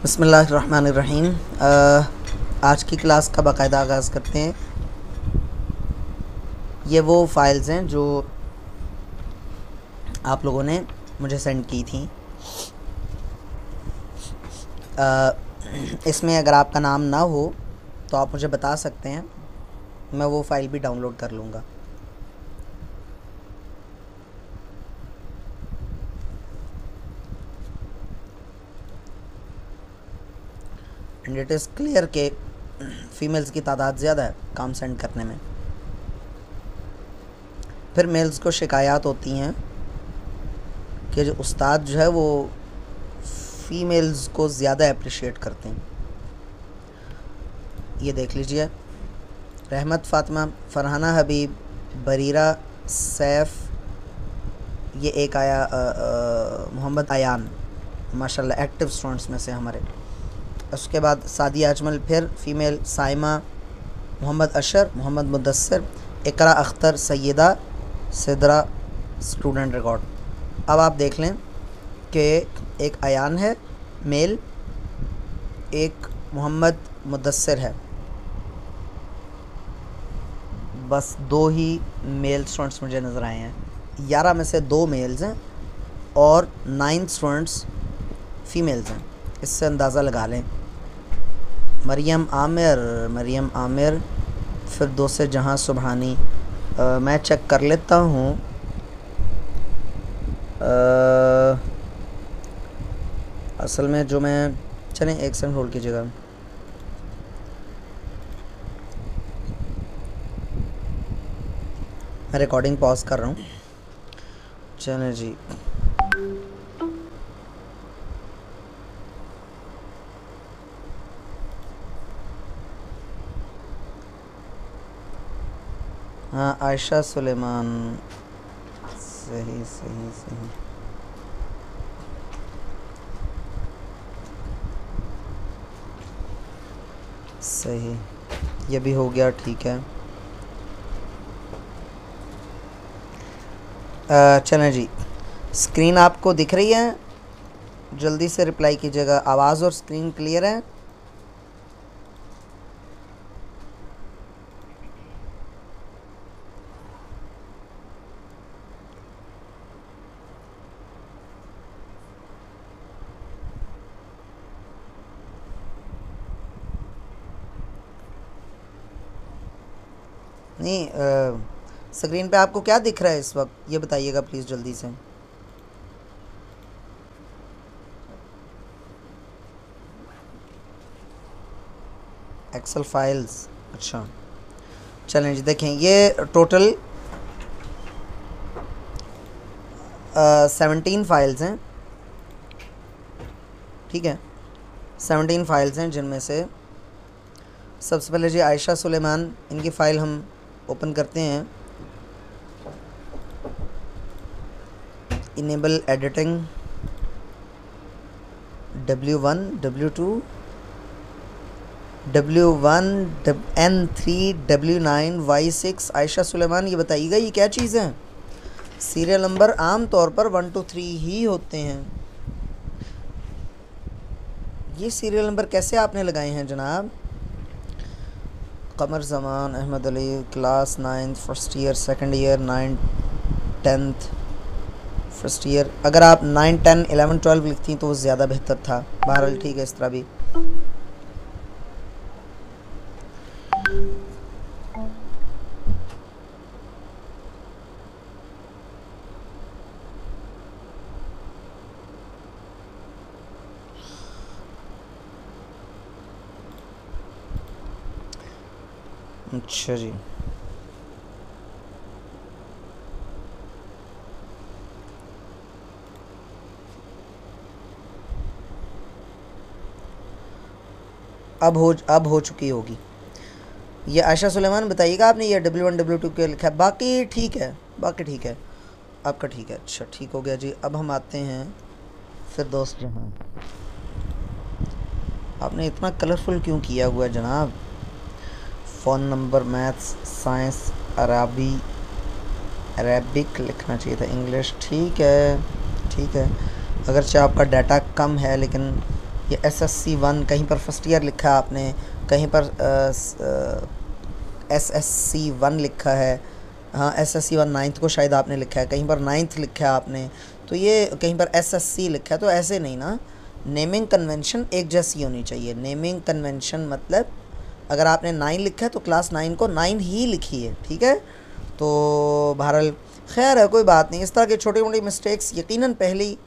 बिस्मिल्लाहिर्रहमानिर्रहीम। आज की क्लास का बाकायदा आगाज़ करते हैं। ये वो फाइल्स हैं जो आप लोगों ने मुझे सेंड की थी। इसमें अगर आपका नाम ना हो तो आप मुझे बता सकते हैं, मैं वो फ़ाइल भी डाउनलोड कर लूँगा। एंड इट इज़ क्लियर कि फ़ीमेल्स की तादाद ज़्यादा है काम सेंड करने में। फिर मेल्स को शिकायत होती हैं कि जो उस्ताद जो है वो फ़ीमेल्स को ज़्यादा अप्रिशिएट करते हैं। ये देख लीजिए, रहमत फ़ातिमा, फ़रहाना हबीब, बरीरा सैफ़, ये एक आया मोहम्मद आयान, माशाल्लाह एक्टिव स्टूडेंट्स में से हमारे। उसके बाद सादिया अजमल, फिर फ़ीमेल साइमा, मोहम्मद अशर, मोहम्मद मुदस्सिर, इकरा अख्तर, सैयदा सिदरा स्टूडेंट रिकॉर्ड। अब आप देख लें कि एक अयान है मेल, एक मोहम्मद मुदस्सिर है। बस 2 ही मेल स्टूडेंट्स मुझे नज़र आए हैं। 11 में से 2 मेल्स हैं और 9 स्टूडेंट्स फ़ीमेल्स हैं। इससे अंदाज़ा लगा लें। मरियम आमिर, फिरदौस जहाँ सुबहानी। मैं चेक कर लेता हूँ। असल में जो मैं, चलें एक सेकंड होल्ड कीजिएगा। मैं रिकॉर्डिंग पॉज कर रहा हूँ। चलें जी। हाँ, आयशा सुलेमान, सही। सही, ये भी हो गया, ठीक है। चलें जी, स्क्रीन आपको दिख रही है? जल्दी से रिप्लाई कीजिएगा। आवाज़ और स्क्रीन क्लियर है? नहीं, स्क्रीन पे आपको क्या दिख रहा है इस वक्त, ये बताइएगा प्लीज़ जल्दी से। एक्सेल फाइल्स, अच्छा। चलें जी, देखें ये टोटल 17 फाइल्स हैं, ठीक है। 17 फाइल्स हैं, जिनमें से सबसे पहले जी आयशा सुलेमान, इनकी फ़ाइल हम ओपन करते हैं। Enable editing W1 W2 W1 N3 W9 Y6। Ayesha Suleman, ये बताइएगा ये क्या चीज़ है? सीरियल नंबर आम तौर पर 1 2 3 ही होते हैं। ये सीरियल नंबर कैसे आपने लगाए हैं जनाब? Qamar Zaman Ahmad Ali, class 9 first year, second year, 9 10th first year. अगर आप 9 10 11 12 लिखती तो वो ज़्यादा बेहतर था। बहरहाल ठीक है, इस तरह भी। अच्छा जी, अब हो चुकी होगी। ये आयशा सुलेमान, बताइएगा आपने ये W1 W2 के लिखा है? बाकी ठीक है, आपका ठीक है। अच्छा, ठीक हो गया जी। अब हम आते हैं फिरदौस जहाँ। आपने इतना कलरफुल क्यों किया हुआ है जनाब? Phone number, maths, science, Arabic लिखना चाहिए था, इंग्लिश। ठीक है। अगरचे आपका डाटा कम है, लेकिन ये SSC1 कहीं पर फर्स्ट ईयर लिखा है आपने, कहीं पर SSC1 लिखा है, हाँ SSC1 नाइन्थ को शायद आपने लिखा है, कहीं पर नाइन्थ लिखा है आपने, तो ये कहीं पर SSC लिखा है, तो ऐसे नहीं ना, नेमिंग कन्वेंशन एक जैसी होनी चाहिए। नेमिंग कन्वेंशन मतलब अगर आपने 9 लिखा है तो क्लास 9 को 9 ही लिखिए, ठीक है। तो बहरहाल खैर है, कोई बात नहीं। इस तरह की छोटी मोटी मिस्टेक्स यकीनन पहली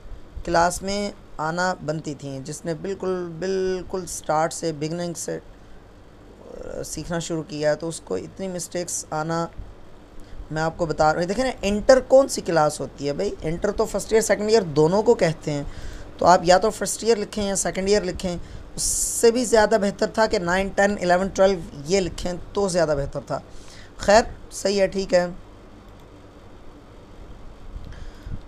क्लास में आना बनती थी। जिसने बिल्कुल स्टार्ट से बिगनिंग से सीखना शुरू किया है तो उसको इतनी मिस्टेक्स आना, मैं आपको बता रहा हूँ। देखें ना, इंटर कौन सी क्लास होती है भाई? इंटर तो फर्स्ट ईयर सेकंड ईयर दोनों को कहते हैं। तो आप या तो फर्स्ट ईयर लिखें या सेकंड ईयर लिखें, उससे भी ज़्यादा बेहतर था कि 9, 10, 11, 12 ये लिखें तो ज़्यादा बेहतर था। खैर सही है, ठीक है।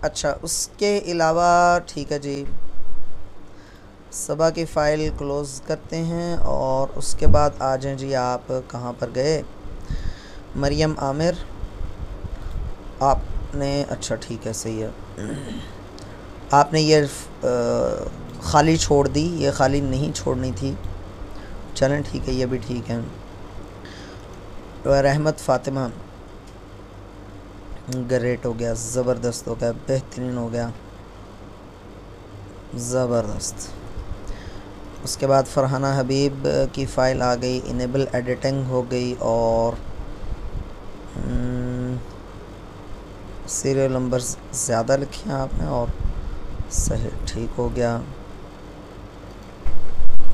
अच्छा, उसके अलावा ठीक है जी, सबा की फ़ाइल क्लोज़ करते हैं और उसके बाद आ जाएं जी। आप कहाँ पर गए? मरियम आमिर आपने, अच्छा ठीक है सही है, आपने ये खाली छोड़ दी, ये खाली नहीं छोड़नी थी। चलें ठीक है, ये भी ठीक है। रहमत फ़ातिमा ग्रेट हो गया, ज़बरदस्त हो गया, बेहतरीन हो गया, ज़बरदस्त। उसके बाद फ़रहाना हबीब की फ़ाइल आ गई, इनेबल एडिटिंग हो गई और सीरियल नंबर ज़्यादा लिखे हैं आपने और सही ठीक हो गया।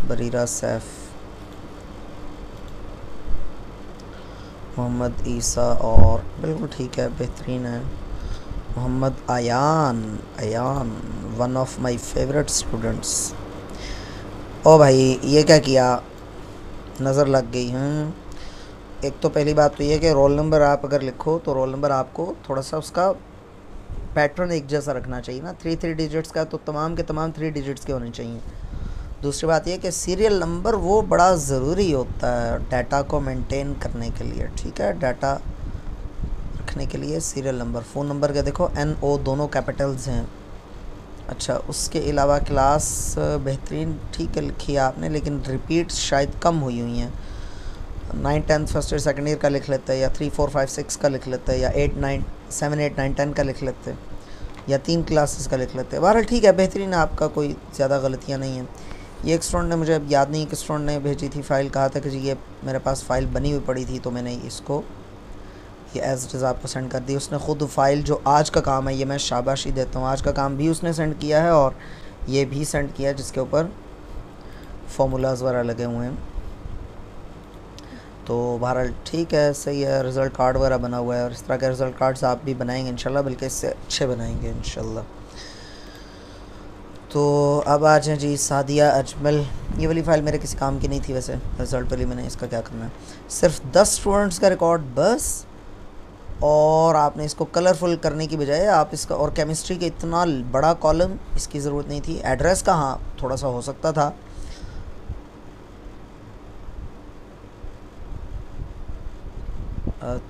बरीरा सैफ, मोहम्मद ईसा और बिल्कुल ठीक है, बेहतरीन है। Mohammad Ayan, Ayan one of my favourite students. ओ भाई ये क्या किया, नज़र लग गई। एक तो पहली बात तो ये कि रोल नंबर आप अगर लिखो तो रोल नंबर आपको थोड़ा सा उसका पैटर्न एक जैसा रखना चाहिए ना। 3 डिजिट्स का तो तमाम के तमाम 3 डिजिट्स के होने चाहिए। दूसरी बात ये कि सीरियल नंबर वो बड़ा ज़रूरी होता है डाटा को मेंटेन करने के लिए, ठीक है। डाटा रखने के लिए सीरियल नंबर। फ़ोन नंबर के देखो NO दोनों कैपिटल्स हैं। अच्छा, उसके अलावा क्लास बेहतरीन ठीक है लिखी है आपने, लेकिन रिपीट्स शायद कम हुई हैं। 9, 10 फर्स्ट ईयर सेकंड ईयर का लिख लेते हैं, या 3, 4, 5, 6 का लिख लेते हैं, या 8, 9, 7, 8, 9, 10 का लिख लेते हैं, या 3 क्लासेस का लिख लेते हैं। बहरहाल ठीक है, बेहतरीन है, आपका कोई ज़्यादा गलतियाँ नहीं हैं। ये एक स्टूडेंट ने, मुझे अब याद नहीं कि स्टूडेंट ने भेजी थी फ़ाइल, कहा था कि जी ये मेरे पास फ़ाइल बनी हुई पड़ी थी तो मैंने इसको ये एज इट इज़ आपको सेंड कर दी। उसने ख़ुद फ़ाइल जो आज का काम है, ये मैं शाबाशी देता हूँ, आज का काम भी उसने सेंड किया है और ये भी सेंड किया है जिसके ऊपर फार्मूलाज वगैरह लगे हुए हैं। तो बहरहाल ठीक है, सही है। रिज़ल्ट कार्ड वगैरह बना हुआ है और इस तरह के रिज़ल्ट कार्ड्स आप भी बनाएंगे इंशाल्लाह, बल्कि इससे अच्छे बनाएंगे इंशाल्लाह। तो अब आ जाए जी सादिया अजमल। ये वाली फ़ाइल मेरे किसी काम की नहीं थी वैसे, रिज़ल्ट वाली। मैंने इसका क्या करना है, सिर्फ 10 स्टूडेंट्स का रिकॉर्ड बस, और आपने इसको कलरफुल करने की बजाय आप इसका, और केमिस्ट्री के इतना बड़ा कॉलम इसकी ज़रूरत नहीं थी। एड्रेस का हाँ थोड़ा सा हो सकता था।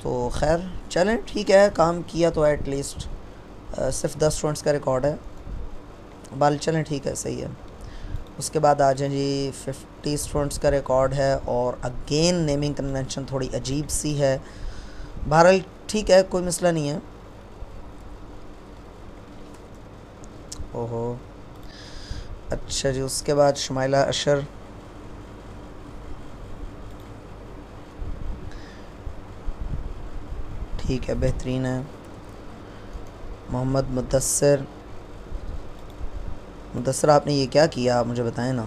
तो खैर चलें ठीक है, काम किया तो एटलीस्ट। सिर्फ 10 स्टूडेंट्स का रिकॉर्ड है, बाल चलें ठीक है, सही है। उसके बाद आ जाए जी 50 स्टूडेंट्स का रिकॉर्ड है और अगेन नेमिंग कन्वेंशन थोड़ी अजीब सी है। बहरहाल ठीक है, कोई मसला नहीं है। ओहो अच्छा जी, उसके बाद शुमाइला अशर, ठीक है, बेहतरीन है। मोहम्मद मुदस्सिर, मुदस्सिर आपने ये क्या किया, आप मुझे बताएं ना।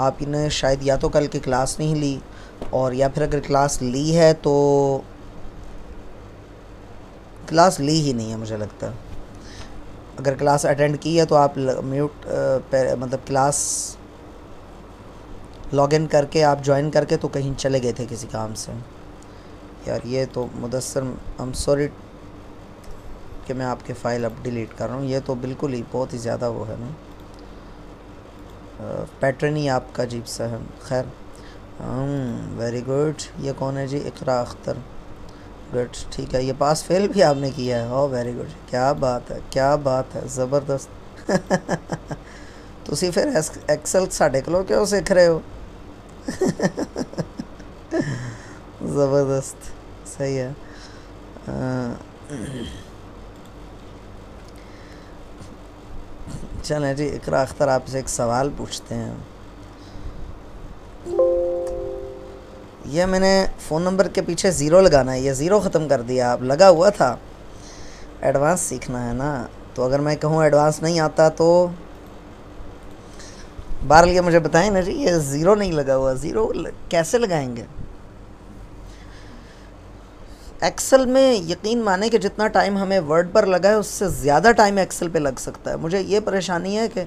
आपने शायद या तो कल की क्लास नहीं ली, और या फिर अगर क्लास ली है तो क्लास ली ही नहीं है मुझे लगता है। अगर क्लास अटेंड की है तो आप म्यूट मतलब क्लास लॉगिन करके आप ज्वाइन करके तो कहीं चले गए थे किसी काम से। यार ये तो मुदस्सिर, आई एम सॉरी कि मैं आपके फ़ाइल अब डिलीट कर रहा हूँ। ये तो बिल्कुल ही बहुत ही ज़्यादा वो है ना, पैटर्न ही आपका अजीब सा है। खैर वेरी गुड। ये कौन है जी? इकरा अख्तर, गुड ठीक है। ये पास फेल भी आपने किया है, ओह वेरी गुड, क्या बात है, क्या बात है, ज़बरदस्त। ਤੁਸੀਂ ਫਿਰ एक्सेल ਸਾਡੇ ਕੋਲੋਂ ਕਿਉਂ ਸਿੱਖ ਰਹੇ हो? ज़बरदस्त, सही है। चलें जी, इकरा अख्तर आपसे एक सवाल पूछते हैं। ये मैंने फ़ोन नंबर के पीछे ज़ीरो लगाना है, ये ज़ीरो ख़त्म कर दिया। आप लगा हुआ था, एडवांस सीखना है ना। तो अगर मैं कहूँ एडवांस नहीं आता तो बाहर लिए मुझे बताएं ना जी, ये ज़ीरो नहीं लगा हुआ, ज़ीरो कैसे लगाएंगे? एक्सेल में यकीन माने कि जितना टाइम हमें वर्ड पर लगा है उससे ज़्यादा टाइम एक्सेल पे लग सकता है। मुझे ये परेशानी है कि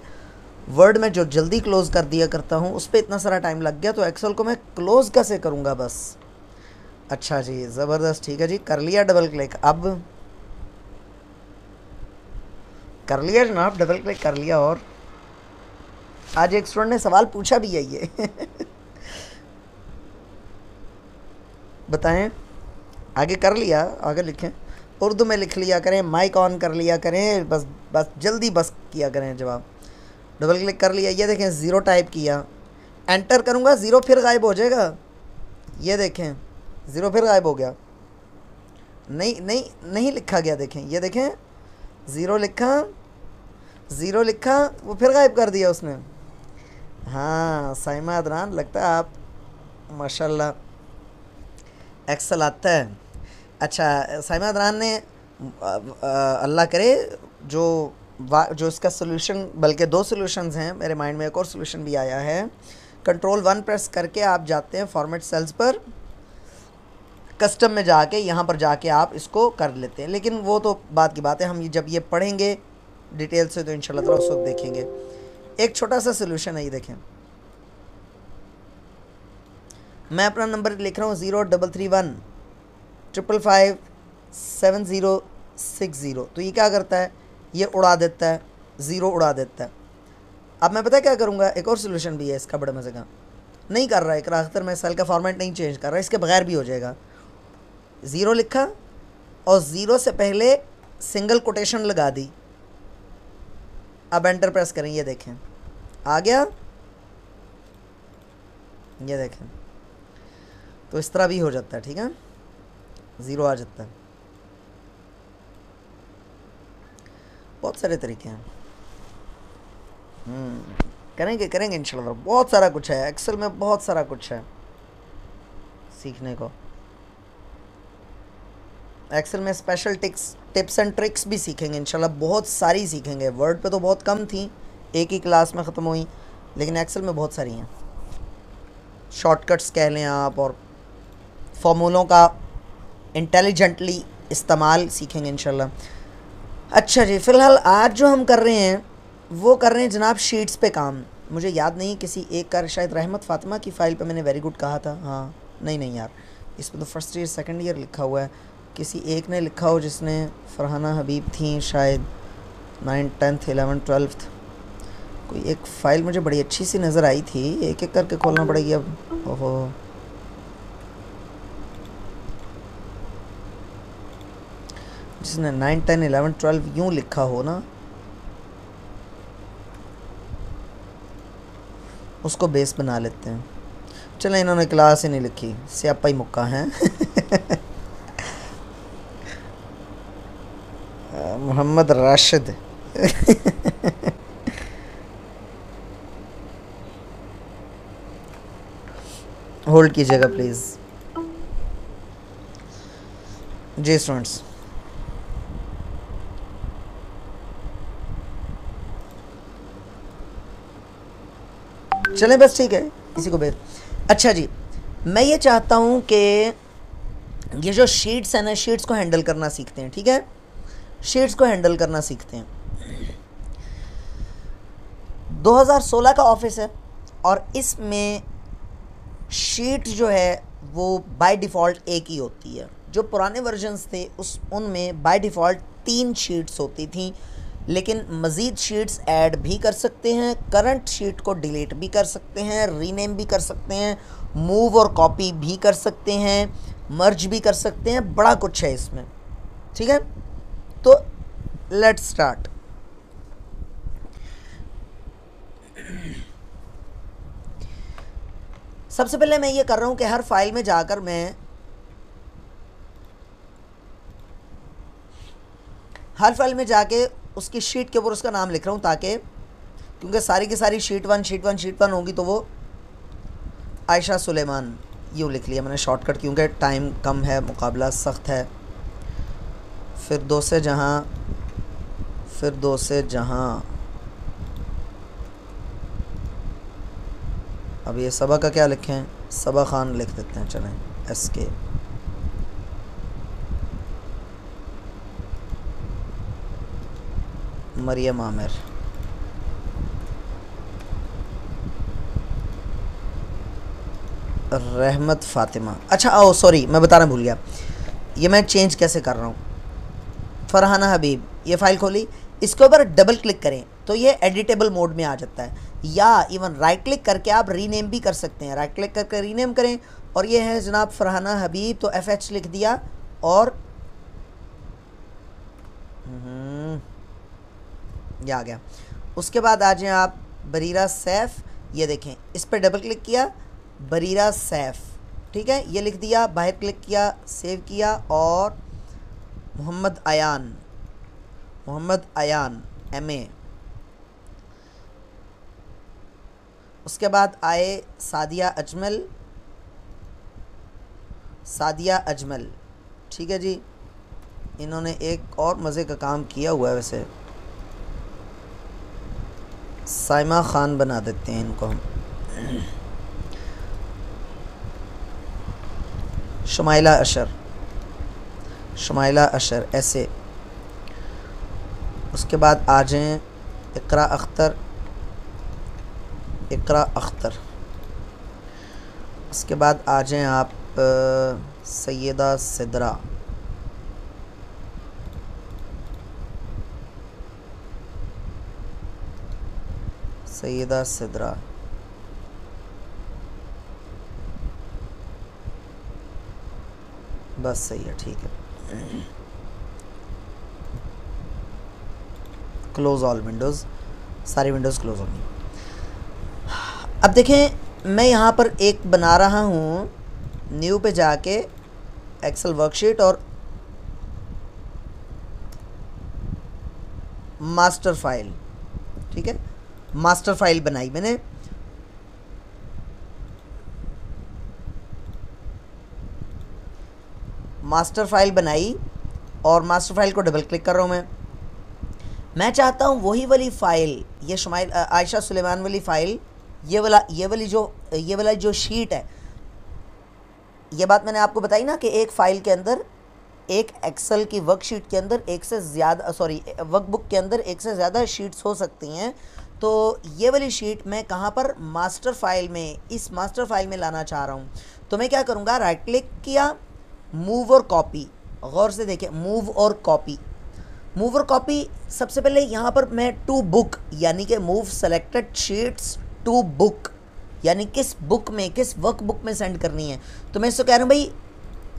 वर्ड में जो जल्दी क्लोज़ कर दिया करता हूँ उस पर इतना सारा टाइम लग गया, तो एक्सेल को मैं क्लोज़ कैसे करूँगा बस। अच्छा जी, ज़बरदस्त, ठीक है जी, कर लिया डबल क्लिक। अब कर लिया जनाब, डबल क्लिक कर लिया। और आज एक स्टूडेंट ने सवाल पूछा भी है ये बताएं, आगे कर लिया, आगे लिखें, उर्दू में लिख लिया करें, माइक ऑन कर लिया करें, बस जल्दी बस किया करें जवाब। डबल क्लिक कर लिया, ये देखें ज़ीरो टाइप किया, एंटर करूँगा ज़ीरो फिर गायब हो जाएगा। ये देखें ज़ीरो फिर गायब हो गया, नहीं लिखा गया। देखें, ये देखें ज़ीरो लिखा, वो फिर गायब कर दिया उसने। हाँ साइमा अदनान, लगता है आप माशाल्लाह एक्सेल आता है। अच्छा साइमा अदनान ने अल्लाह करे जो इसका सोल्यूशन, बल्कि दो सोल्यूशंस हैं मेरे माइंड में, एक और सोल्यूशन भी आया है। कंट्रोल 1 प्रेस करके आप जाते हैं फॉर्मेट सेल्स पर, कस्टम में जाके यहाँ पर जाके आप इसको कर लेते हैं, लेकिन वो तो बात की बात है, हम जब ये पढ़ेंगे डिटेल से तो इंशाल्लाह ताला उस वक्त देखेंगे। एक छोटा सा सोल्यूशन है, ये देखें, मैं अपना नंबर लिख रहा हूँ 0315557060। तो ये क्या करता है, ये उड़ा देता है, ज़ीरो उड़ा देता है। अब मैं पता क्या करूँगा, एक और सोल्यूशन भी है इसका बड़ा मज़े का, नहीं कर रहा है इकरा अख्तर, मैं सेल का फॉर्मेट नहीं चेंज कर रहा, इसके बगैर भी हो जाएगा। ज़ीरो लिखा और ज़ीरो से पहले सिंगल कोटेशन लगा दी, अब एंटर प्रेस करें, ये देखें आ गया, ये देखें। तो इस तरह भी हो जाता है, ठीक है, ज़ीरो आ जाता है। बहुत सारे तरीके हैं, करेंगे इंशाल्लाह। बहुत सारा कुछ है एक्सेल में, बहुत सारा कुछ है सीखने को। एक्सेल में स्पेशल टिप्स एंड ट्रिक्स भी सीखेंगे इंशाल्लाह, बहुत सारी सीखेंगे। वर्ड पे तो बहुत कम थी, एक ही क्लास में ख़त्म हुई, लेकिन एक्सेल में बहुत सारी हैं। शॉर्टकट्स कह लें आप, और फॉर्मूलों का इंटेलिजेंटली इस्तेमाल सीखेंगे इंशाल्लाह। अच्छा जी, फ़िलहाल आज जो हम कर रहे हैं वो कर रहे हैं जनाब शीट्स पे काम। मुझे याद नहीं, किसी एक का शायद रहमत फ़ातिमा की फ़ाइल पे मैंने वेरी गुड कहा था। हाँ नहीं यार, इस पर तो फर्स्ट ईयर सेकंड ईयर लिखा हुआ है, किसी एक ने लिखा हो जिसने फरहाना हबीब थी शायद, 9th 10th 11th 12th। कोई एक फ़ाइल मुझे बड़ी अच्छी सी नज़र आई थी, एक एक करके खोलना पड़ेगी अब। ओहो, जिसने 9 10 11 12 यूँ लिखा हो ना, उसको बेस बना लेते हैं। चलें, इन्होंने क्लास ही नहीं लिखी, स्यापा ही मुक्का है। मोहम्मद राशिद। होल्ड कीजिएगा प्लीज़ जी स्टूडेंट्स। चलें बस, ठीक है, किसी को अच्छा जी, मैं ये चाहता हूँ कि ये जो शीट्स हैं ना, शीट्स को हैंडल करना सीखते हैं, ठीक है, शीट्स को हैंडल करना सीखते हैं। 2016 का ऑफिस है और इसमें शीट जो है वो बाय डिफ़ॉल्ट एक ही होती है। जो पुराने वर्जन्स थे उनमें बाय डिफ़ॉल्ट 3 शीट्स होती थी, लेकिन मज़ीद शीट्स ऐड भी कर सकते हैं, करंट शीट को डिलीट भी कर सकते हैं, रीनेम भी कर सकते हैं, मूव और कॉपी भी कर सकते हैं, मर्ज भी कर सकते हैं, बड़ा कुछ है इसमें, ठीक है। तो लेट्स स्टार्ट। सबसे पहले मैं ये कर रहा हूँ कि हर फाइल में जाकर मैं हर फाइल में जाके उसकी शीट के ऊपर उसका नाम लिख रहा हूँ, ताकि क्योंकि सारी की सारी शीट वन होंगी, तो वो आयशा सुलेमान यूँ लिख लिया मैंने शॉर्टकट, क्योंकि टाइम कम है, मुकाबला सख्त है। फिरदौस जहाँ अब ये सबा का क्या लिखें, सबा खान लिख देते हैं, चलें SK। मरियम आमिर, रहमत फ़ातिमा। अच्छा ओ सॉरी, मैं बताना भूल गया, ये मैं चेंज कैसे कर रहा हूँ। फरहाना हबीब, ये फ़ाइल खोली, इसके ऊपर डबल क्लिक करें तो ये एडिटेबल मोड में आ जाता है, या इवन राइट क्लिक करके आप रीनेम भी कर सकते हैं। राइट क्लिक करके रीनेम करें, और ये है जनाब फरहाना हबीब, तो FH लिख दिया, और ये आ गया। उसके बाद आ जाएं आप बरीरा सैफ़, ये देखें, इस पर डबल क्लिक किया, बरीरा सैफ़, ठीक है, ये लिख दिया, बाहर क्लिक किया, सेव किया, और मोहम्मद अयान MA। उसके बाद आए सादिया अजमल, ठीक है जी। इन्होंने एक और मज़े का काम किया हुआ है, वैसे साइमा खान बना देते हैं इनको हम। शुमाइला अशर ऐसे। उसके बाद आ जाएं इकरा अख्तर। उसके बाद आ जाएं आप सैयदा सिद्रा। बस सही है, ठीक है। क्लोज ऑल विंडोज़, सारी विंडोज़ क्लोज होंगी। अब देखें, मैं यहाँ पर एक बना रहा हूँ, न्यू पे जाके एक्सेल वर्कशीट और मास्टर फाइल, ठीक है, मास्टर फाइल बनाई मैंने। मास्टर फाइल बनाई और मास्टर फाइल को डबल क्लिक कर रहा हूँ मैं चाहता हूँ वही वाली फ़ाइल, ये आयशा सुलेमान वाली फ़ाइल, ये वाला जो शीट है, ये बात मैंने आपको बताई ना कि एक फ़ाइल के अंदर, एक एक्सेल की वर्कशीट के अंदर एक से ज़्यादा, वर्कबुक के अंदर एक से ज़्यादा शीट्स हो सकती हैं। तो ये वाली शीट मैं कहाँ पर, मास्टर फाइल में, इस मास्टर फाइल में लाना चाह रहा हूँ। तो मैं क्या करूँगा, राइट क्लिक किया, मूव और कॉपी। गौर से देखें, मूव और कॉपी। सबसे पहले यहाँ पर मैं टू बुक, यानी कि move selected sheets to book, यानी किस बुक में, किस वर्क बुक में सेंड करनी है। तो मैं इसको कह रहा हूँ भाई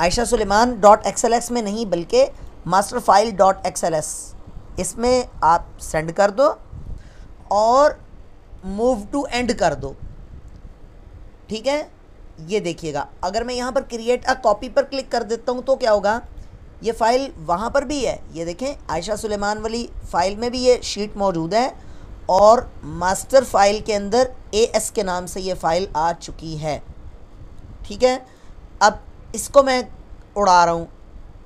आयशा सुलेमान .xls में नहीं, बल्कि मास्टर फाइल .xls, इसमें आप सेंड कर दो और मूव टू एंड कर दो, ठीक है। ये देखिएगा, अगर मैं यहाँ पर क्रिएट अ कॉपी पर क्लिक कर देता हूँ तो क्या होगा, ये फ़ाइल वहाँ पर भी है, ये देखें आयशा सुलेमान वाली फ़ाइल में भी ये शीट मौजूद है, और मास्टर फाइल के अंदर AS के नाम से ये फ़ाइल आ चुकी है, ठीक है। अब इसको मैं उड़ा रहा हूँ।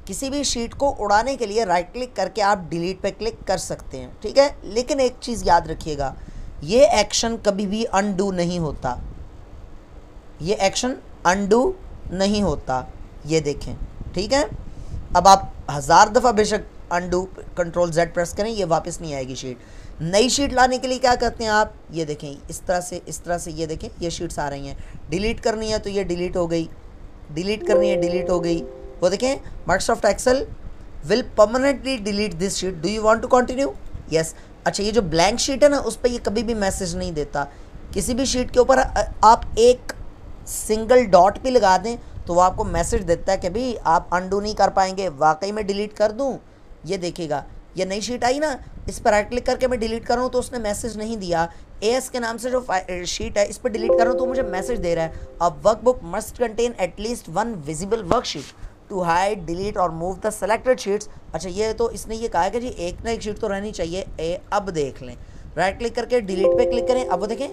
किसी भी शीट को उड़ाने के लिए राइट क्लिक करके आप डिलीट पे क्लिक कर सकते हैं, ठीक है। लेकिन एक चीज़ याद रखिएगा, ये एक्शन कभी भी अनडू नहीं होता, ये एक्शन अनडू नहीं होता, ये देखें, ठीक है। अब आप 1000 दफ़ा बेशक अनडू कंट्रोल Z प्रेस करें, ये वापस नहीं आएगी शीट। नई शीट लाने के लिए क्या करते हैं आप, ये देखें, इस तरह से ये देखें, ये शीट्स आ रही हैं। डिलीट करनी है तो ये डिलीट हो गई, डिलीट करनी है, डिलीट हो गई। वो देखें, Microsoft Excel will permanently delete this sheet, do you want to continue, yes. अच्छा, ये जो ब्लैंक शीट है ना, उस पर ये कभी भी मैसेज नहीं देता। किसी भी शीट के ऊपर आप एक सिंगल डॉट भी लगा दें तो वो आपको मैसेज देता है कि भाई आप अनडू नहीं कर पाएंगे। वाकई में डिलीट कर दूं, ये देखिएगा, ये नई शीट आई ना, इस पर राइट क्लिक करके मैं डिलीट कर रहा हूँ तो उसने मैसेज नहीं दिया। एएस के नाम से जो शीट है इस पर डिलीट कर रहा हूँ तो मुझे मैसेज दे रहा है, a workbook must contain at least one visible worksheet to hide delete और मूव द सेलेक्टेड शीट्स। अच्छा, ये तो इसने ये कहा है कि जी एक ना एक शीट तो रहनी चाहिए। अब देख लें, राइट क्लिक करके डिलीट पे क्लिक करें, अब वो देखें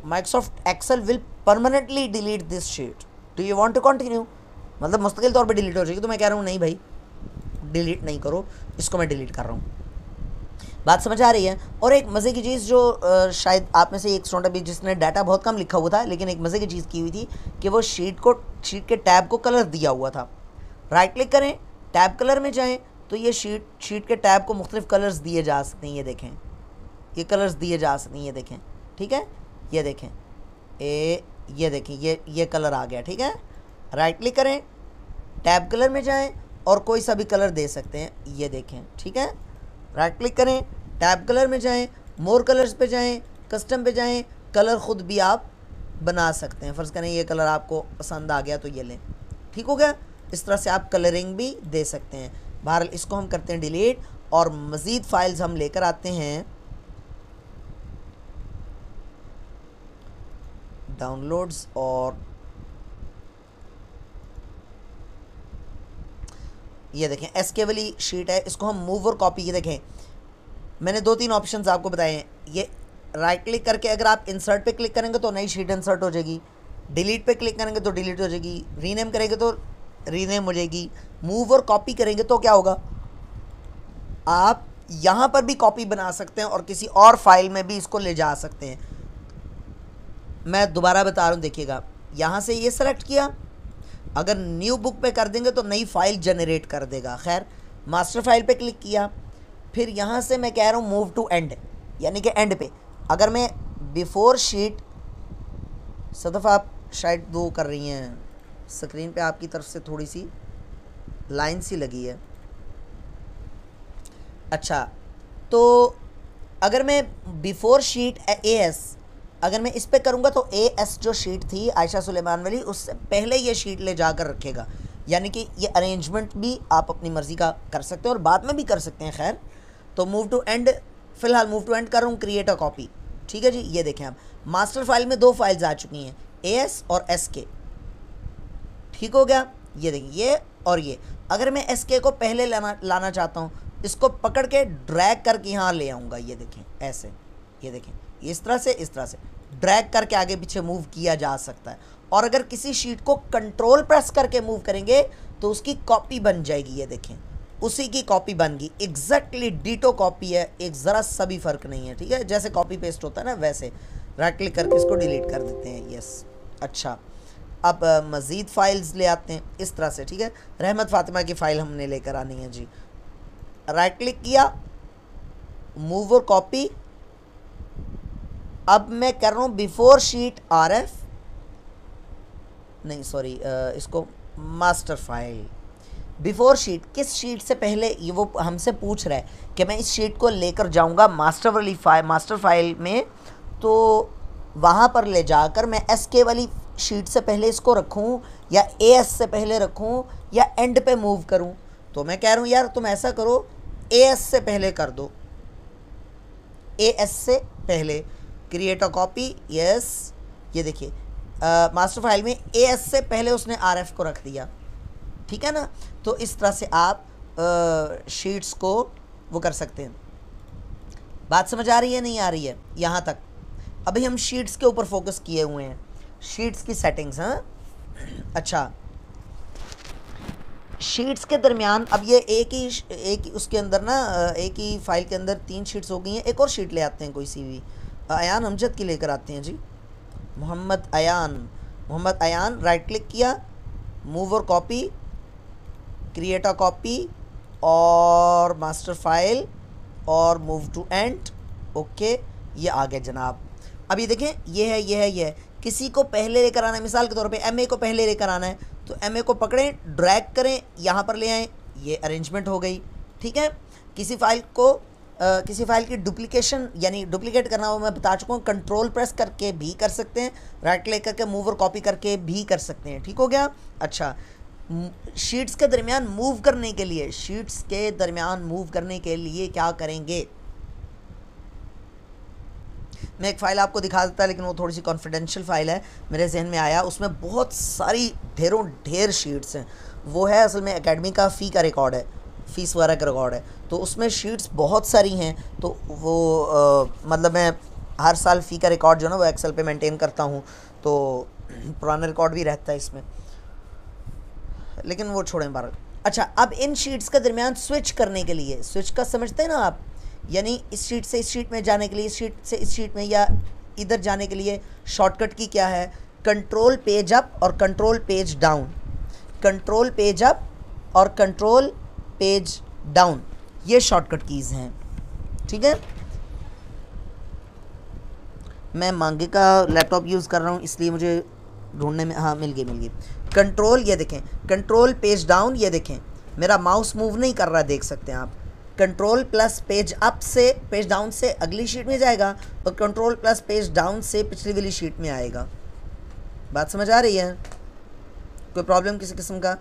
Microsoft Excel will permanently delete this sheet, do you want to continue, मतलब मुस्तकिल तौर पे डिलीट हो जाएगी। तो मैं कह रहा हूँ नहीं भाई डिलीट नहीं करो, इसको मैं डिलीट कर रहा हूँ। बात समझ आ रही है। और एक मज़े की चीज़ जो शायद आप में से एक स्टूडेंट भी जिसने डाटा बहुत कम लिखा हुआ था, लेकिन एक मज़े की चीज़ की हुई थी कि वो शीट के टैब को कलर दिया हुआ था। राइट क्लिक करें, टैब कलर में जाएं तो ये शीट के टैब को मुख्तलिफ कलर्स दिए जा सकते हैं। ये देखें, ये कलर्स दिए जा सकते हैं, ये देखें, ठीक है, ये देखें, ये देखें, ये कलर आ गया, ठीक है। राइट क्लिक करें, टैब कलर में जाएं और कोई सा भी कलर दे सकते हैं, ये देखें, ठीक है। राइट क्लिक करें, टैब कलर में जाएं, मोर कलर्स पे जाएं, कस्टम पे जाएं, कलर ख़ुद भी आप बना सकते हैं। फ़र्ज़ करें ये कलर आपको पसंद आ गया तो ये लें, ठीक हो गया। इस तरह से आप कलरिंग भी दे सकते हैं। बहरहाल इसको हम करते हैं डिलीट और मज़ीद फाइल्स हम लेकर आते हैं डाउनलोड्स, और ये देखें एसके वाली शीट है, इसको हम मूव और कॉपी, ये देखें मैंने 2-3 ऑप्शंस आपको बताए हैं। ये राइट क्लिक करके अगर आप इंसर्ट पे क्लिक करेंगे तो नई शीट इंसर्ट हो जाएगी, डिलीट पे क्लिक करेंगे तो डिलीट हो जाएगी, रीनेम करेंगे तो रीनेम हो जाएगी, मूव और कॉपी करेंगे तो क्या होगा, आप यहाँ पर भी कॉपी बना सकते हैं और किसी और फाइल में भी इसको ले जा सकते हैं। मैं दोबारा बता रहा हूँ, देखिएगा, यहाँ से ये सेलेक्ट किया, अगर न्यू बुक पे कर देंगे तो नई फाइल जनरेट कर देगा। खैर, मास्टर फाइल पे क्लिक किया, फिर यहाँ से मैं कह रहा हूँ मूव टू एंड, यानी कि एंड पे। अगर मैं बिफोर शीट, सदफ आप शायद वो कर रही हैं स्क्रीन पे, आपकी तरफ से थोड़ी सी लाइन सी लगी है। अच्छा, तो अगर मैं बिफोर शीट एएस, अगर मैं इस पे करूँगा तो एएस जो शीट थी आयशा सुलेमान वाली, उससे पहले ये शीट ले जाकर रखेगा। यानी कि ये अरेंजमेंट भी आप अपनी मर्ज़ी का कर सकते हैं और बाद में भी कर सकते हैं। खैर, तो मूव टू एंड, फ़िलहाल मूव टू एंड कर रहा हूँ, क्रिएट अ कॉपी, ठीक है जी। ये देखें आप मास्टर फाइल में 2 फाइल्स आ चुकी हैं, एएस और एसके, ठीक हो गया। ये देखिए, ये और ये, अगर मैं एसके को पहले लाना चाहता हूँ, इसको पकड़ के ड्रैग करके यहाँ ले आऊँगा, ये देखें ऐसे, ये देखें इस तरह से ड्रैग करके आगे पीछे मूव किया जा सकता है। और अगर किसी शीट को कंट्रोल प्रेस करके मूव करेंगे तो उसकी कॉपी बन जाएगी, ये देखें उसी की कॉपी बन गई, एग्जैक्टली डिटो कॉपी है, एक ज़रा सा भी फ़र्क नहीं है, ठीक है। जैसे कॉपी पेस्ट होता है ना, वैसे राइट क्लिक करके इसको डिलीट कर देते हैं, यस। अच्छा, अब मज़ीद फाइल्स ले आते हैं इस तरह से, ठीक है। रहमत फ़ातिमा की फ़ाइल हमने लेकर आनी है जी। राइट क्लिक किया, मूव और कॉपी, अब मैं कर रहा हूँ बिफोर शीट आरएफ, नहीं सॉरी, इसको मास्टर फाइल, बिफोर शीट, किस शीट से पहले, ये वो हमसे पूछ रहा है कि मैं इस शीट को लेकर जाऊँगा मास्टर फाइल में, तो वहाँ पर ले जाकर मैं एसके वाली शीट से पहले इसको रखूँ या एएस से पहले रखूँ या एंड पे मूव करूँ। तो मैं कह रहा हूँ यार तुम ऐसा करो, एएस से पहले कर दो, एएस से पहले, क्रिएट अ कॉपी, यस। ये देखिए मास्टर फाइल में एएस से पहले उसने आरएफ को रख दिया, ठीक है ना। तो इस तरह से आप शीट्स को वो कर सकते हैं। बात समझ आ रही है, नहीं आ रही है यहाँ तक? अभी हम शीट्स के ऊपर फोकस किए हुए हैं, शीट्स की सेटिंग्स। हाँ, अच्छा, शीट्स के दरमियान अब ये एक ही उसके अंदर ना, एक ही फाइल के अंदर 3 शीट्स हो गई हैं। एक और शीट ले आते हैं, कोई सी भी अयान अमजद की लेकर आते हैं जी, मोहम्मद अयान। राइट क्लिक किया, मूव और कॉपी, क्रिएट अ कॉपी और मास्टर फाइल और मूव टू एंड, ओके, ये आ गया जनाब। अब ये देखें, ये है, किसी को पहले लेकर आना है, मिसाल के तौर पे एमए को पहले लेकर आना है, तो एमए को पकड़ें, ड्रैग करें, यहाँ पर ले आएँ, ये अरेंजमेंट हो गई, ठीक है। किसी फाइल की डुप्लीकेशन यानी डुप्लीकेट करना, वो मैं बता चुका हूँ, कंट्रोल प्रेस करके भी कर सकते हैं, राइट क्लिक करके मूव और कॉपी करके भी कर सकते हैं, ठीक हो गया। अच्छा, शीट्स के दरमियान मूव करने के लिए, शीट्स के दरमियान मूव करने के लिए क्या करेंगे? मैं एक फ़ाइल आपको दिखा देता, लेकिन वो थोड़ी सी कॉन्फिडेंशियल फ़ाइल है, मेरे जहन में आया। उसमें बहुत सारी ढेर शीट्स हैं। वो है असल में एकेडमी का फ़ी का रिकॉर्ड है, फ़ीस वगैरह का रिकॉर्ड है। तो उसमें शीट्स बहुत सारी हैं। तो वो मतलब मैं हर साल फ़ी का रिकॉर्ड जो है ना वो एक्सेल पे मेंटेन करता हूँ, तो पुराना रिकॉर्ड भी रहता है इसमें, लेकिन वो छोड़ें बार। अच्छा, अब इन शीट्स के दरमियान स्विच करने के लिए, स्विच का समझते हैं ना आप, यानी इस शीट से इस शीट में जाने के लिए, इस शीट से इस शीट में या इधर जाने के लिए शॉर्टकट की क्या है? कंट्रोल पेज अप और control page down, control page up और कंट्रोल पेज डाउन, ये शॉर्टकट कीज़ हैं। ठीक है, मैं मांगे का लैपटॉप यूज़ कर रहा हूँ इसलिए मुझे ढूंढने में, हाँ मिल गई। कंट्रोल, ये देखें कंट्रोल पेज डाउन, ये देखें मेरा माउस मूव नहीं कर रहा, देख सकते हैं आप। कंट्रोल प्लस पेज अप से पेज डाउन से अगली शीट में जाएगा, और कंट्रोल प्लस पेज डाउन से पिछली वाली शीट में आएगा। बात समझ आ रही है? कोई प्रॉब्लम किसी किस्म का?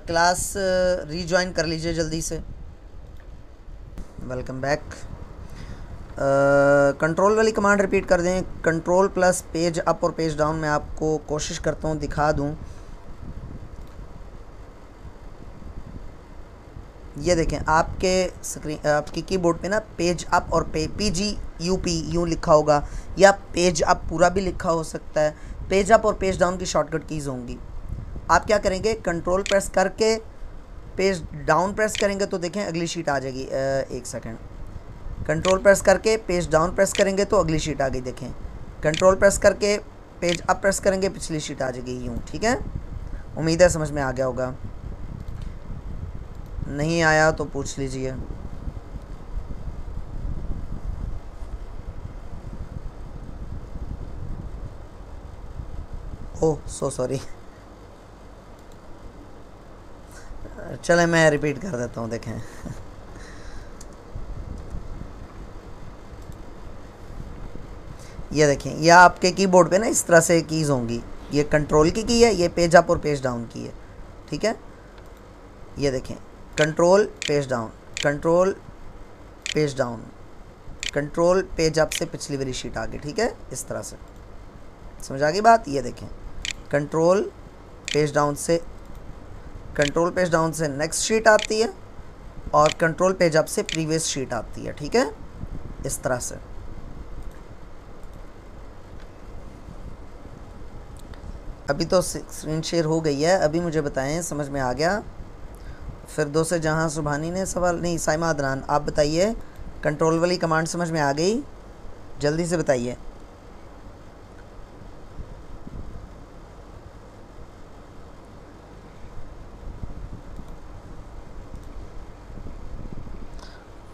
क्लास रीजॉइन कर लीजिए जल्दी से। Welcome back. कंट्रोल वाली कमांड रिपीट कर दें, कंट्रोल प्लस पेज अप और पेज डाउन। मैं आपको कोशिश करता हूँ दिखा दूँ। ये देखें आपके स्क्रीन, आपकी कीबोर्ड पे ना पेज अप और PGUP यूँ लिखा होगा, या पेज अप पूरा भी लिखा हो सकता है। पेज अप और पेज डाउन की शॉर्टकट कीज़ होंगी। आप क्या करेंगे, कंट्रोल प्रेस करके पेज डाउन प्रेस करेंगे तो देखें अगली शीट आ जाएगी। एक सेकंड, कंट्रोल प्रेस करके पेज डाउन प्रेस करेंगे तो अगली शीट आ गई। देखें कंट्रोल प्रेस करके पेज अप प्रेस करेंगे, पिछली शीट आ जाएगी यूँ। ठीक है, उम्मीद है समझ में आ गया होगा। नहीं आया तो पूछ लीजिए। ओह सो सॉरी। चले मैं रिपीट कर देता हूँ। देखें ये देखें, यह आपके कीबोर्ड पे ना इस तरह से कीज़ होंगी। ये कंट्रोल की है, ये पेज अप और पेज डाउन की है। ठीक है, ये देखें control page down, control page down, control page up से पिछली वाली शीट आ गई। ठीक है, इस तरह से समझ आ गई बात। ये देखें कंट्रोल पेज डाउन से, कंट्रोल पेज डाउन से नेक्स्ट शीट आती है, और कंट्रोल पेज अप से प्रीवियस शीट आती है। ठीक है, इस तरह से। अभी तो स्क्रीन शेयर हो गई है। अभी मुझे बताएं समझ में आ गया? फिरदौस जहां सुबहानी ने सवाल, नहीं साइमा अदनान, आप बताइए कंट्रोल वाली कमांड समझ में आ गई? जल्दी से बताइए।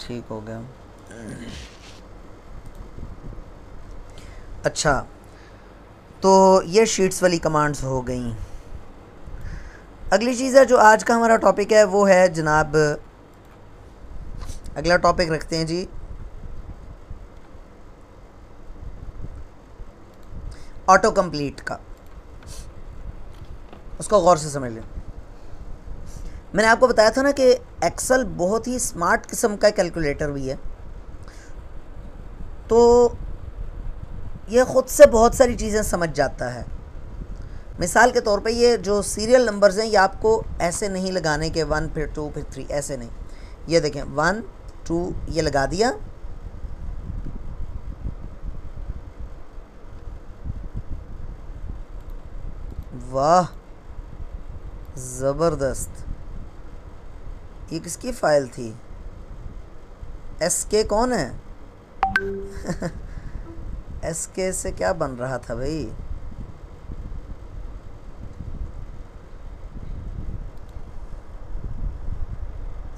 ठीक हो गया। अच्छा, तो ये शीट्स वाली कमांड्स हो गई। अगली चीज़ है जो आज का हमारा टॉपिक है, वो है जनाब, अगला टॉपिक रखते हैं जी ऑटो कंप्लीट का। उसको गौर से समझ लें। मैंने आपको बताया था ना कि एक्सेल बहुत ही स्मार्ट किस्म का कैलकुलेटर भी है। तो ये ख़ुद से बहुत सारी चीज़ें समझ जाता है। मिसाल के तौर पे ये जो सीरियल नंबर्स हैं, ये आपको ऐसे नहीं लगाने के 1 फिर 2 फिर 3, ऐसे नहीं। ये देखें 1 2 ये लगा दिया, वाह ज़बरदस्त। ये किसकी फ़ाइल थी? SK कौन है? SK से क्या बन रहा था भाई?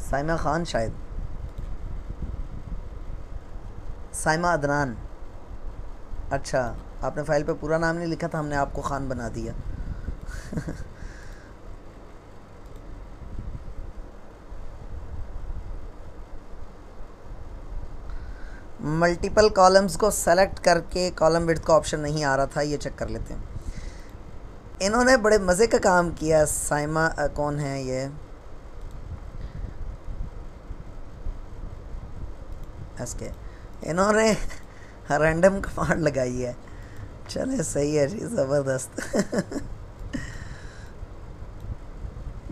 साइमा खान, शायद साइमा अदनान। अच्छा, आपने फ़ाइल पे पूरा नाम नहीं लिखा था, हमने आपको खान बना दिया। मल्टीपल कॉलम्स को सेलेक्ट करके कॉलम विड्थ का ऑप्शन नहीं आ रहा था, ये चेक कर लेते हैं। इन्होंने बड़े मज़े का काम किया। साइमा कौन है ये? इसके इन्होंने रैंडम कमांड लगाई है। चले सही है जी, ज़बरदस्त।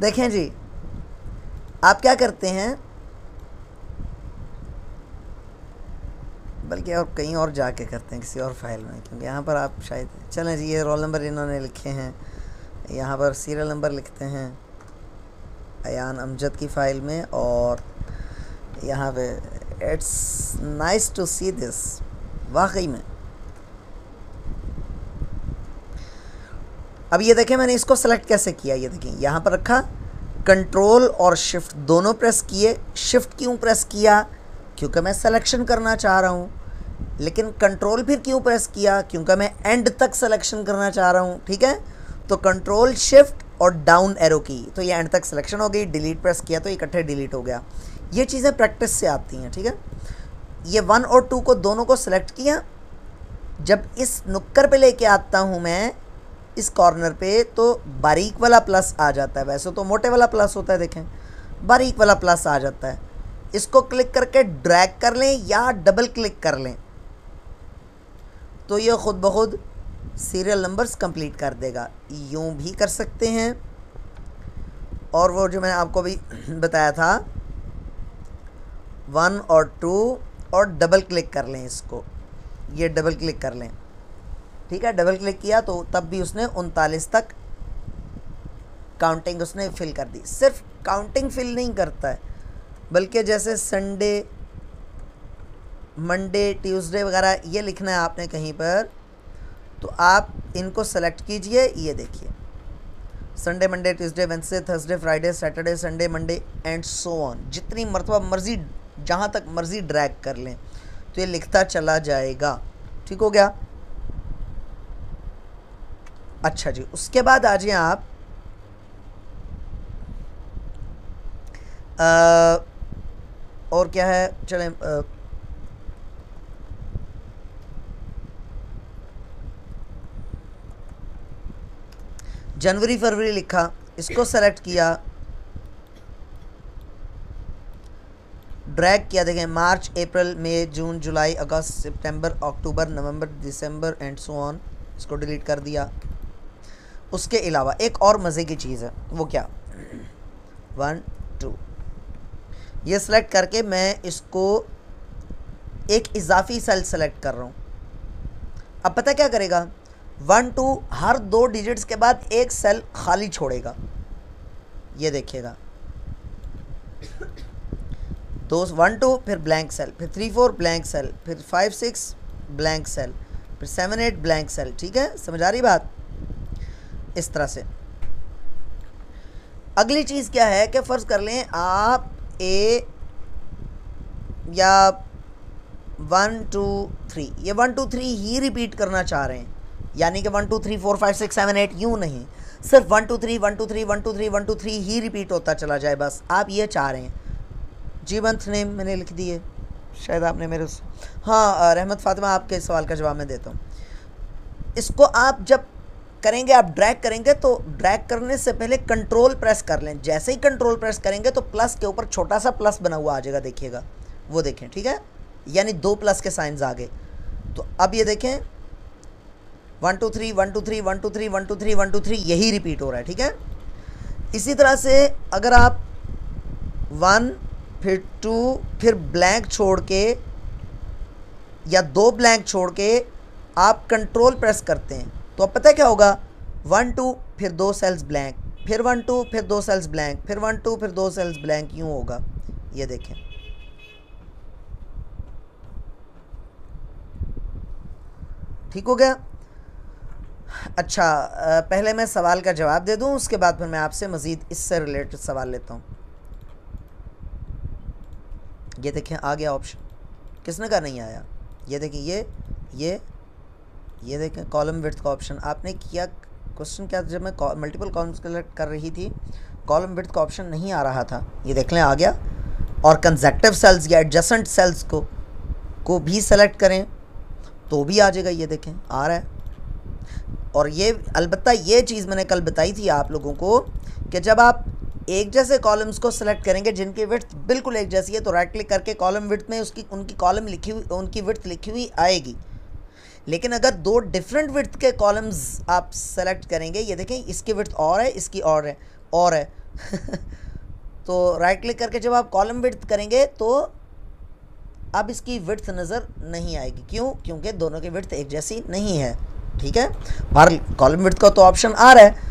देखें जी, आप क्या करते हैं, बल्कि और कहीं और जाके करते हैं किसी और फाइल में, क्योंकि यहाँ पर आप शायद, चलें जी, ये रोल नंबर इन्होंने लिखे हैं, यहाँ पर सीरियल नंबर लिखते हैं अयान अमजद की फ़ाइल में, और यहाँ पे it's nice to see this, वाकई में। अब ये देखें मैंने इसको सेलेक्ट कैसे किया, ये देखें यहाँ पर रखा, कंट्रोल और शिफ्ट दोनों प्रेस किए। शिफ्ट क्यों प्रेस किया? क्योंकि मैं सिलेक्शन करना चाह रहा हूँ। लेकिन कंट्रोल फिर क्यों प्रेस किया? क्योंकि मैं एंड तक सिलेक्शन करना चाह रहा हूँ। ठीक है, तो कंट्रोल शिफ्ट और डाउन एरो की, तो ये एंड तक सिलेक्शन हो गई। डिलीट प्रेस किया तो इकट्ठे डिलीट हो गया। ये चीज़ें प्रैक्टिस से आती हैं। ठीक है, ये 1 और 2 को दोनों को सिलेक्ट किया। जब इस नुक्कर पे लेके आता हूँ मैं इस कॉर्नर पे, तो बारीक वाला प्लस आ जाता है। वैसे तो मोटे वाला प्लस होता है, देखें बारीक वाला प्लस आ जाता है। इसको क्लिक करके ड्रैग कर लें या डबल क्लिक कर लें तो ये ख़ुद ब खुद सीरियल नंबर्स कंप्लीट कर देगा। यूँ भी कर सकते हैं, और वो जो मैंने आपको भी बताया था 1 और 2, और डबल क्लिक कर लें इसको, ये डबल क्लिक कर लें। ठीक है, डबल क्लिक किया तो तब भी उसने 39 तक काउंटिंग उसने फिल कर दी। सिर्फ काउंटिंग फिल नहीं करता है, बल्कि जैसे संडे, मंडे, ट्यूसडे वगैरह ये लिखना है आपने कहीं पर, तो आप इनको सेलेक्ट कीजिए। ये देखिए, Sunday, Monday, Tuesday, Wednesday, Thursday, Friday, Saturday, Sunday, Monday and so on. जितनी मरतबा मर्ज़ी, जहाँ तक मर्ज़ी ड्रैग कर लें तो ये लिखता चला जाएगा। ठीक हो गया। अच्छा जी, उसके बाद आ जाइए आप और क्या है, चलें जनवरी फरवरी लिखा, इसको सेलेक्ट किया, ड्रैग किया। देखें मार्च, अप्रैल, मई, जून, जुलाई, अगस्त, सितंबर, अक्टूबर, नवंबर, दिसंबर एंड सो ऑन। इसको डिलीट कर दिया। उसके अलावा एक और मज़े की चीज़ है, वो क्या, 1 2 ये सिलेक्ट करके मैं इसको एक इजाफी सेल सेलेक्ट कर रहा हूँ। अब पता क्या करेगा, 1 2 हर 2 डिजिट्स के बाद एक सेल खाली छोड़ेगा। ये देखिएगा, 1 2 फिर ब्लैंक सेल, फिर 3 4 ब्लैंक सेल, फिर 5 6 ब्लैंक सेल, फिर 7 8 ब्लैंक सेल। ठीक है, समझ आ रही बात? इस तरह से। अगली चीज़ क्या है कि फ़र्ज़ कर लें आप ए या 1 2 3, ये 1 2 3 ही रिपीट करना चाह रहे हैं, यानी कि 1 2 3 4 5 6 7 8 यूँ नहीं, सिर्फ 1 2 3 1 2 3 1 2 3 1 2 3 ही रिपीट होता चला जाए, बस आप ये चाह रहे हैं। जी मंथ नेम मैंने लिख दिए, शायद आपने मेरे हाँ रहमत फ़ातिमा, आपके सवाल का जवाब मैं देता हूँ। इसको आप जब करेंगे, आप ड्रैग करेंगे तो ड्रैग करने से पहले कंट्रोल प्रेस कर लें। जैसे ही कंट्रोल प्रेस करेंगे तो प्लस के ऊपर छोटा सा प्लस बना हुआ आ जाएगा, देखिएगा, वो देखें। ठीक है, यानी 2 प्लस के साइंस आ गए। तो अब ये देखें 1 2 3 1 2 3 1 2 3 1 2 3 1 2 3 यही रिपीट हो रहा है। ठीक है, इसी तरह से अगर आप 1 फिर 2 फिर ब्लैंक छोड़ के या 2 ब्लैंक छोड़ के आप कंट्रोल प्रेस करते हैं तो अब पता है क्या होगा, 1 2 फिर 2 सेल्स ब्लैंक, फिर 1 2 फिर 2 सेल्स ब्लैंक, फिर 1 2 फिर 2 सेल्स ब्लैंक, यूँ होगा। ये देखें, ठीक हो गया। अच्छा, पहले मैं सवाल का जवाब दे दूं, उसके बाद फिर मैं आपसे मज़ीद इससे रिलेटेड सवाल लेता हूं। ये देखें आ गया ऑप्शन, किसने कहा नहीं आया? ये देखिए, ये देखें कॉलम विड्थ का ऑप्शन आपने किया। क्वेश्चन क्या, जब मैं मल्टीपल कॉलम्स सेलेक्ट कर रही थी कॉलम विड्थ का ऑप्शन नहीं आ रहा था, ये देख लें आ गया। और कंसेक्टिव सेल्स या एडजेसेंट सेल्स को को भी सेलेक्ट करें तो भी आ जाएगा, ये देखें आ रहा है। और ये अलबत्ता ये चीज़ मैंने कल बताई थी आप लोगों को कि जब आप एक जैसे कॉलम्स को सेलेक्ट करेंगे जिनकी विड्थ बिल्कुल एक जैसी है तो राइट क्लिक करके कॉलम विड्थ में उनकी कॉलम लिखी हुई, उनकी विड्थ लिखी हुई आएगी। लेकिन अगर दो डिफरेंट विड्थ के कॉलम्स आप सेलेक्ट करेंगे, ये देखें इसकी विड्थ और है, इसकी और है तो राइट क्लिक करके जब आप कॉलम विड्थ करेंगे तो अब इसकी विड्थ नज़र नहीं आएगी। क्यों? क्योंकि दोनों की विड्थ एक जैसी नहीं है। ठीक है, बाहर कॉलम विड्थ का तो ऑप्शन आ रहा है।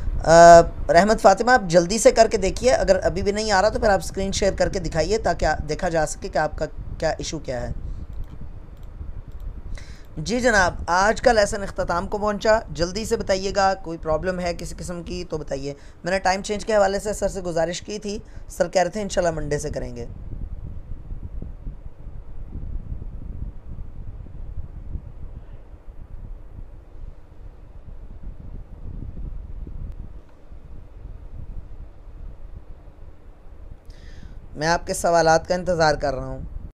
रहमत फ़ातिमा आप जल्दी से करके देखिए, अगर अभी भी नहीं आ रहा तो फिर आप स्क्रीन शेयर करके दिखाइए ताकि देखा जा सके कि आपका क्या इशू क्या है। जी जनाब, आज का लेसन अख्ताम को पहुंचा, जल्दी से बताइएगा, कोई प्रॉब्लम है किसी किस्म की तो बताइए। मैंने टाइम चेंज के हवाले से सर से गुजारिश की थी, सर कह रहे थे इंशाल्लाह मंडे से करेंगे। मैं आपके सवालात का इंतज़ार कर रहा हूँ।